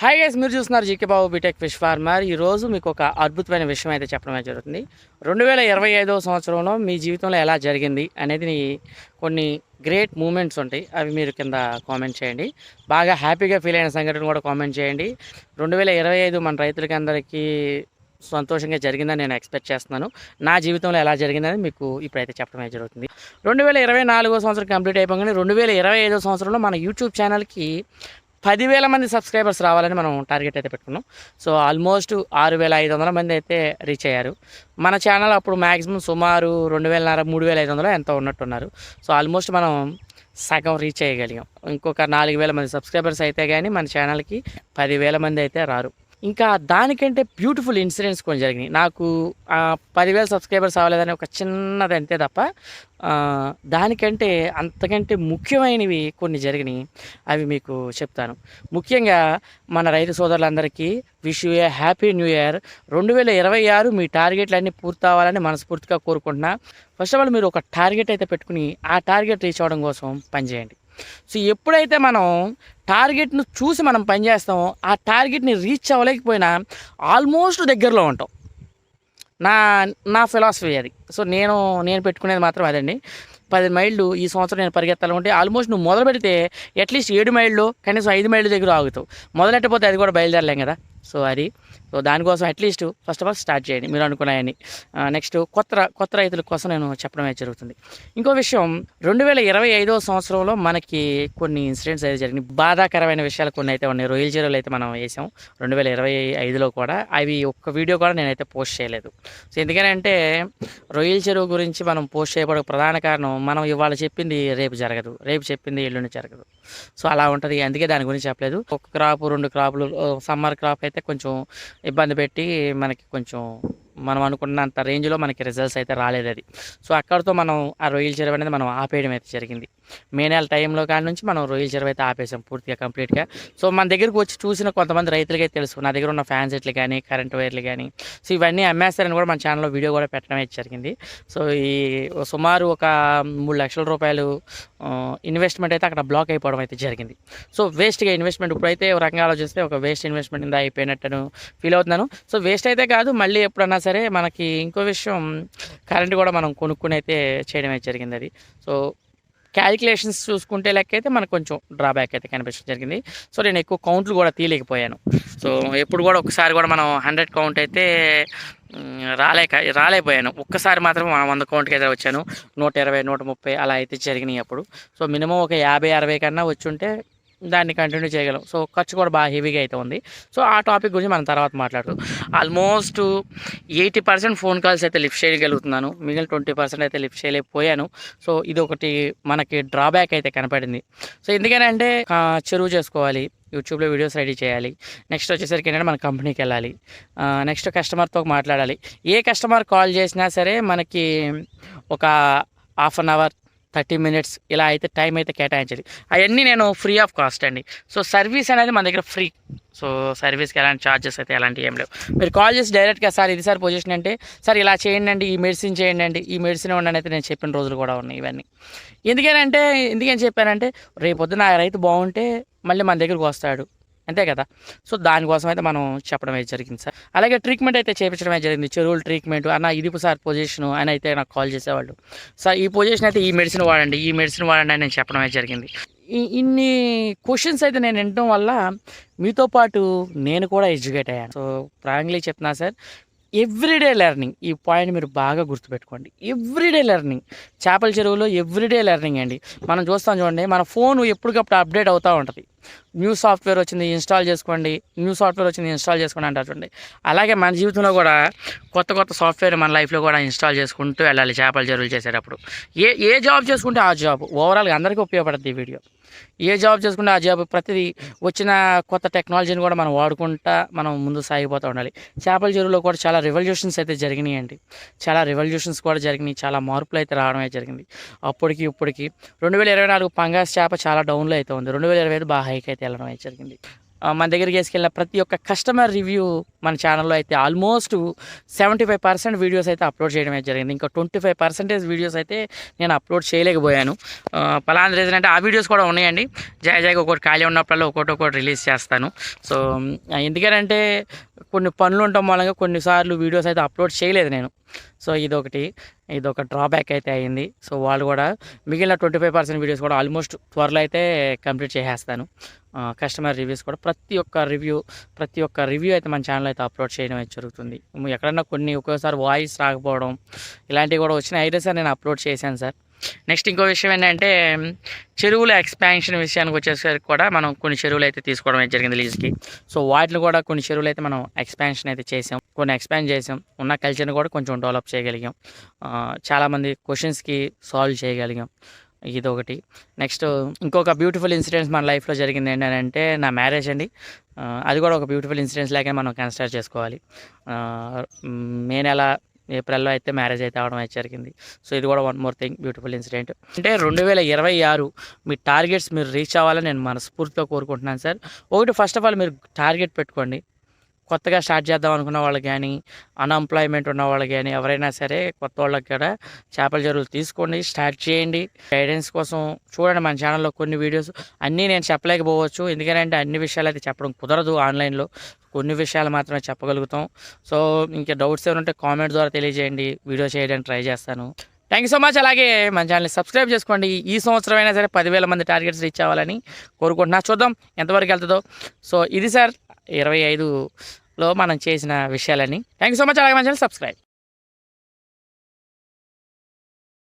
Hi guys, మీరు చూస్తున్నారు GK బాబు BTech fish farmer. ఈరోజు మీకు ఒక అద్భుతమైన విషయం అయితే చెప్పడమే జరుగుతుంది. 2025వ సంవత్సరంలో మీ జీవితంలో ఎలా జరిగింది అనేది కొన్ని గ్రేట్ మూమెంట్స్ ఉంటాయి. అవి మీరు కింద కామెంట్ చేయండి. బాగా హ్యాపీగా ఫీల్ అయిన సంఘటన కూడా కామెంట్ చేయండి. 2025 మన రైతులకి అందరికీ సంతోషంగా జరిగిందని నేను ఎక్స్పెక్ట్ చేస్తున్నాను. నా జీవితంలో ఎలా జరిగిందని మీకు ఇప్పుడైతే చెప్పడమే జరుగుతుంది. 2024వ సంవత్సరం కంప్లీట్ అయిపోగానే 2025వ సంవత్సరంలో మన యూట్యూబ్ ఛానల్కి 10,000 మంది సబ్స్క్రైబర్స్ రావాలని మనం టార్గెట్ అయితే పెట్టుకున్నాం. సో ఆల్మోస్ట్ 6,500 మంది అయితే రీచ్ అయ్యారు. మన ఛానల్ అప్పుడు మ్యాక్సిమం సుమారు 2,500 3,500 ఎంతో ఉన్నట్టున్నారు. సో ఆల్మోస్ట్ మనం సగం రీచ్ అయ్యగలిగాం. ఇంకొక 4,000 మంది సబ్స్క్రైబర్స్ అయితే కానీ మన ఛానల్కి 10,000 మంది అయితే రారు. ఇంకా దానికంటే బ్యూటిఫుల్ ఇన్సిడెంట్స్ కొన్ని జరిగినాయి. నాకు 10,000 సబ్స్క్రైబర్స్ అవ్వలేదని ఒక చిన్నది అంతే తప్ప దానికంటే అంతకంటే ముఖ్యమైనవి కొన్ని జరిగినాయి. అవి మీకు చెప్తాను. ముఖ్యంగా మన రైతు సోదరులందరికీ wish you A happy new year. 2026 మీ టార్గెట్లన్నీ పూర్తవ్వాలని మనస్ఫూర్తిగా కోరుకుంటున్నా. ఫస్ట్ ఆఫ్ ఆల్ మీరు ఒక టార్గెట్ అయితే పెట్టుకుని ఆ టార్గెట్ రీచ్ అవ్వడం కోసం పనిచేయండి. సో ఎప్పుడైతే మనం టార్గెట్ను చూసి మనం పనిచేస్తామో ఆ టార్గెట్ని రీచ్ అవ్వలేకపోయినా ఆల్మోస్ట్ దగ్గరలో ఉంటాం. నా నా ఫిలాసఫీ అది. సో నేను పెట్టుకునేది మాత్రం అదండి. 10 మైళ్ళు ఈ సంవత్సరం నేను పరిగెత్తాలంటే ఆల్మోస్ట్ నువ్వు మొదలు పెడితే అట్లీస్ట్ 7 మైళ్ళు కనీసం 5 మైళ్ళ దగ్గర ఆగుతావు. మొదలెట్టపోతే అది కూడా బయలుదేరలేం కదా. సో దానికోసం at least first of all start చేయండి మీరు అనుకున్నాయని. నెక్స్ట్ కొత్త రైతుల కోసం నేను చెప్పడమే జరుగుతుంది. ఇంకో విషయం, 2025వ సంవత్సరంలో మనకి కొన్ని ఇన్సిడెంట్స్ అయితే జరిగినాయి. బాధాకరమైన విషయాలు కొన్ని అయితే ఉన్నాయి. రొయ్యల చెరువులు అయితే మనం వేసాం 2025లో కూడా. అవి ఒక్క వీడియో కూడా నేనైతే పోస్ట్ చేయలేదు. సో ఎందుకంటే రొయ్యల చెరువు గురించి మనం పోస్ట్ చేయబడే ప్రధాన కారణం, మనం ఇవాళ చెప్పింది రేపు జరగదు, రేపు చెప్పింది ఎల్లుండి జరగదు. సో అలా ఉంటుంది. అందుకే దాని గురించి చెప్పలేదు. ఒక క్రాప్ 2 క్రాపులు సమ్మర్ క్రాప్ అయితే కొంచెం ఇబ్బంది పెట్టి మనకి కొంచెం మనం అనుకున్నంత రేంజ్లో మనకి రిజల్ట్స్ అయితే రాలేదు అది. సో అక్కడితో మనం ఆ రొయ్యల చెరువు అనేది మనం ఆపేయడం అయితే జరిగింది. మే నెల టైంలో కాడి నుంచి మనం రొయ్యల చెరువు అయితే ఆపేసాం పూర్తిగా కంప్లీట్గా. సో మన దగ్గరకు వచ్చి చూసిన కొంతమంది రైతులకే తెలుసు, నా దగ్గర ఉన్న ఫ్యాన్ సెట్లు కానీ కరెంట్ వైర్లు కానీ సో ఇవన్నీ అమ్మేస్తారని కూడా మన ఛానల్లో వీడియో కూడా పెట్టడం అయితే జరిగింది. సో ఈ సుమారు ఒక 3 లక్షల రూపాయలు ఇన్వెస్ట్మెంట్ అయితే అక్కడ బ్లాక్ అయిపోవడం అయితే జరిగింది. సో వేస్ట్గా ఇన్వెస్ట్మెంట్ ఇప్పుడైతే ఒక రంగా ఆలోచిస్తే ఒక వేస్ట్ ఇన్వెస్ట్మెంట్ ఇందా అయిపోయినట్టు ఫీల్ అవుతున్నాను. సో వేస్ట్ అయితే కాదు, మళ్ళీ ఎప్పుడన్నా సరే మనకి ఇంకో విషయం, కరెంట్ కూడా మనం కొనుక్కుని అయితే చేయడం అయితే జరిగింది అది. సో క్యాలిక్యులేషన్స్ చూసుకుంటే లెక్క అయితే మనకు కొంచెం డ్రాబ్యాక్ అయితే కనిపించడం జరిగింది. సో నేను ఎక్కువ కౌంట్లు కూడా తీయలేకపోయాను. సో ఎప్పుడు కూడా ఒకసారి కూడా మనం 100 కౌంట్ అయితే రాలేకపోయాను. ఒక్కసారి మాత్రం 100 కౌంట్కి అయితే వచ్చాను. 120 130 అలా అయితే జరిగినాయి అప్పుడు. సో మినిమం ఒక 50-60 కన్నా వచ్చి ఉంటే దాన్ని కంటిన్యూ చేయగలం. సో ఖర్చు కూడా బాగా హెవీగా అయితే ఉంది. సో ఆ టాపిక్ గురించి మనం తర్వాత మాట్లాడుతూ, ఆల్మోస్ట్ 80% ఫోన్ కాల్స్ అయితే లిఫ్ట్ చేయగలుగుతున్నాను. మిగిలిన 20% అయితే లిఫ్ట్ చేయలేకపోయాను. సో ఇది ఒకటి మనకి డ్రాబ్యాక్ అయితే కనపడింది. సో ఎందుకనంటే చెరువు చేసుకోవాలి, యూట్యూబ్లో వీడియోస్ రెడీ చేయాలి, నెక్స్ట్ వచ్చేసరికి ఏంటంటే మన కంపెనీకి వెళ్ళాలి, నెక్స్ట్ కస్టమర్తో మాట్లాడాలి. ఏ కస్టమర్ కాల్ చేసినా సరే మనకి ఒక హాఫ్ అన్ అవర్ 30 మినిట్స్ ఇలా అయితే టైం అయితే కేటాయించాలి. అవన్నీ నేను ఫ్రీ ఆఫ్ కాస్ట్ అండి. సో సర్వీస్ అనేది మన దగ్గర ఫ్రీ. సో సర్వీస్కి ఎలాంటి ఛార్జెస్ అయితే ఎలాంటివి ఏం లేవు. మీరు కాల్ చేసి డైరెక్ట్గా సార్ ఇది సార్ పొజిషన్ అంటే, సార్ ఇలా చేయండి అండి, ఈ మెడిసిన్ చేయండి అండి, ఈ మెడిసిన్ ఇవ్వండి అయితే నేను చెప్పిన రోజులు కూడా ఉన్నాయి ఇవన్నీ. ఎందుకని చెప్పానంటే రేపొద్దున ఆ రైతు బాగుంటే మళ్ళీ మన దగ్గరకు వస్తాడు, అంతే కదా. సో దానికోసం అయితే మనం చెప్పడం అయితే జరిగింది సార్. అలాగే ట్రీట్మెంట్ అయితే చేయించడం అయితే జరిగింది. చెరువుల ట్రీట్మెంట్ అన్న ఇది సార్ పొజిషను అని అయితే నాకు కాల్ చేసేవాళ్ళు. సార్ ఈ పొజిషన్ అయితే ఈ మెడిసిన్ వాడండి, ఈ మెడిసిన్ వాడండి అని నేను చెప్పడం అయితే జరిగింది. ఇన్ని క్వశ్చన్స్ అయితే నేను వినడం వల్ల మీతో పాటు నేను కూడా ఎడ్యుకేట్ అయ్యాను. సో ప్రాంగ్లీ చెప్తున్నా సార్, ఎవ్రీడే లెర్నింగ్. ఈ పాయింట్ మీరు బాగా గుర్తుపెట్టుకోండి. Everyday learning. చేపల చెరువులో ఎవ్రీడే లెర్నింగ్ అండి. మనం చూస్తాం చూడండి, మన ఫోన్ ఎప్పటికప్పుడు అప్డేట్ అవుతూ ఉంటుంది. న్యూ సాఫ్ట్వేర్ వచ్చింది ఇన్స్టాల్ చేసుకోండి, న్యూ సాఫ్ట్వేర్ వచ్చింది ఇన్స్టాల్ చేసుకోండి అంటారు చూడండి. అలాగే మన జీవితంలో కూడా కొత్త సాఫ్ట్వేర్ మన లైఫ్లో కూడా ఇన్స్టాల్ చేసుకుంటూ వెళ్ళాలి. చేపల చెరువులు చేసేటప్పుడు ఏ జాబ్ చేసుకుంటే ఆ జాబ్ ఓవరాల్గా అందరికీ ఉపయోగపడుతుంది ఈ వీడియో. ఏ జాబ్ చేసుకుంటే ఆ జాబ్ ప్రతిదీ వచ్చిన కొత్త టెక్నాలజీని కూడా మనం వాడుకుంటా మనం ముందు సాగిపోతూ ఉండాలి. చేపల చెరువులో కూడా చాలా రివల్యూషన్స్ అయితే జరిగినాయి అండి. చాలా రివల్యూషన్స్ కూడా జరిగినాయి, చాలా మార్పులు అయితే రావడం అయితే జరిగింది. అప్పటికి ఇప్పటికి 2024 పంగాస్ చేప చాలా డౌన్లో అయితే ఉంది. 2025 బాగా హైక్ అయితే వెళ్ళడం అయితే జరిగింది. మన దగ్గరికి వేసుకెళ్ళిన ప్రతి ఒక్క కస్టమర్ రివ్యూ మన ఛానల్లో అయితే ఆల్మోస్ట్ 75% వీడియోస్ అయితే అప్లోడ్ చేయడం అయితే జరిగింది. ఇంకా 25% వీడియోస్ అయితే నేను అప్లోడ్ చేయలేకపోయాను. పలానా రీజన్ అంటే ఆ వీడియోస్ కూడా ఉన్నాయండి. జాయిగా ఒకటి ఖాళీ ఉన్నప్పుడల్లా ఒకటి రిలీజ్ చేస్తాను. సో ఎందుకంటే కొన్ని పనులు ఉండటం మూలంగా కొన్నిసార్లు వీడియోస్ అయితే అప్లోడ్ చేయలేదు నేను. సో ఇదొక డ్రాబ్యాక్ అయితే అయింది. సో వాళ్ళు కూడా మిగిలిన 25% వీడియోస్ కూడా ఆల్మోస్ట్ త్వరలో అయితే కంప్లీట్ చేసేస్తాను. కస్టమర్ రివ్యూస్ కూడా ప్రతి ఒక్క రివ్యూ అయితే మన ఛానల్ అయితే అప్లోడ్ చేయడం అయితే జరుగుతుంది. ఎక్కడన్నా ఒక్కోసారి వాయిస్ రాకపోవడం ఇలాంటివి కూడా వచ్చినాయి. అయితే సార్ నేను అప్లోడ్ చేశాను సార్. నెక్స్ట్ ఇంకో విషయం ఏంటంటే చెరువుల ఎక్స్పాన్షన్ విషయానికి వచ్చేసరికి కూడా మనం కొన్ని చెరువులు అయితే తీసుకోవడం అయితే జరిగింది లీజ్కి. సో వాటిని కూడా కొన్ని చెరువులు అయితే మనం ఎక్స్పాన్షన్ అయితే చేసాం, కొన్ని ఎక్స్పాండ్ చేసాం. ఉన్న కల్చర్ని కూడా కొంచెం డెవలప్ చేయగలిగాం. చాలామంది క్వశ్చన్స్కి సాల్వ్ చేయగలిగాం. ఇదొకటి. నెక్స్ట్ ఇంకొక బ్యూటిఫుల్ ఇన్సిడెంట్స్ మన లైఫ్లో జరిగింది ఏంటంటే నా మ్యారేజ్ అండి. అది కూడా ఒక బ్యూటిఫుల్ ఇన్సిడెంట్స్ లాగే మనం కన్సిడర్ చేసుకోవాలి. మే నెల ఏప్రిల్లో అయితే మ్యారేజ్ అయితే అవడం అయితే జరిగింది. సో ఇది కూడా one more thing beautiful incident. అంటే 2026 మీ టార్గెట్స్ మీరు రీచ్ అవ్వాలని నేను మనస్ఫూర్తిగా కోరుకుంటున్నాను సార్. ఫస్ట్ ఆఫ్ ఆల్ మీరు టార్గెట్ పెట్టుకోండి. కొత్తగా స్టార్ట్ చేద్దాం అనుకున్న వాళ్ళకి కానీ, అన్ఎంప్లాయ్మెంట్ ఉన్న వాళ్ళకి కానీ, ఎవరైనా సరే కొత్త వాళ్ళకి కూడా చేపల చెరువులు తీసుకోండి, స్టార్ట్ చేయండి. గైడెన్స్ కోసం చూడండి మన ఛానల్లో కొన్ని వీడియోస్ అన్నీ నేను చెప్పలేకపోవచ్చు. ఎందుకంటే అన్ని విషయాలు అయితే చెప్పడం కుదరదు ఆన్లైన్లో. కొన్ని విషయాలు మాత్రమే చెప్పగలుగుతాం. సో ఇంకా డౌట్స్ ఏమైనా ఉంటే కామెంట్ ద్వారా తెలియజేయండి, వీడియో చేయడానికి ట్రై చేస్తాను. Thank you so much. అలాగే మన ఛానల్ని సబ్స్క్రైబ్ చేసుకోండి. ఈ సంవత్సరం అయినా సరే 10,000 మంది టార్గెట్స్ రీచ్ అవ్వాలని కోరుకుంటున్నా. చూద్దాం ఎంతవరకు వెళ్తుందో. సో ఇది సార్ 25లో మనం చేసిన విషయాలని. Thank you so much. అలాగే మన ఛానల్ సబ్స్క్రైబ్.